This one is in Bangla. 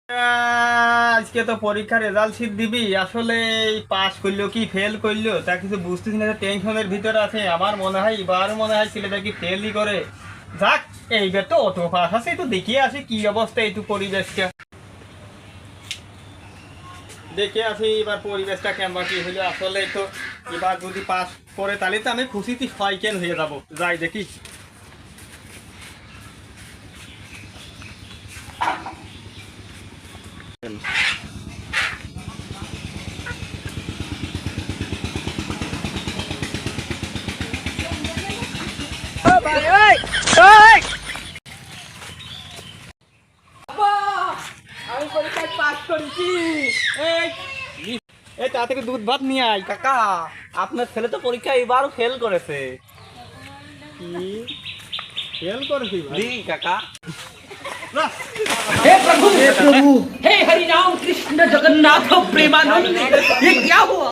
আজকে তো পরীক্ষার রেজাল্ট শীট দিবি, আসলে পাস করলো কি ফেল করলো তা কিছু বুঝতেছি না, টেনশনের ভিতরে আছে। আমার মনে হয় এবার মনে হয় ছেলেটা কি ফেলই করে। যাক, এইবার তো অটো পাস আছে, একটু দেখিয়ে আসি কি অবস্থা একটু পরিবেশটা দেখে আসি। এবার পরিবেশটা কেমন কি হইলো, আসলে তো এবার যদি পাস করে তাহলে তো আমি খুশিতে ফাইকেন হয়ে যাবো। যাই দেখি। আমি পরীক্ষায় পাস করেছি। এই এই তাড়াতাড়ি দুধ ভাত নিয়ে আয়। কাকা, আপনার ছেলে তো পরীক্ষা এবারও ফেল করেছে। কি ফেল করেছি ভাই? জি কাকা। हे प्रभु हे हरि राम कृष्ण जगन्नाथ प्रेमानंद ये क्या हुआ।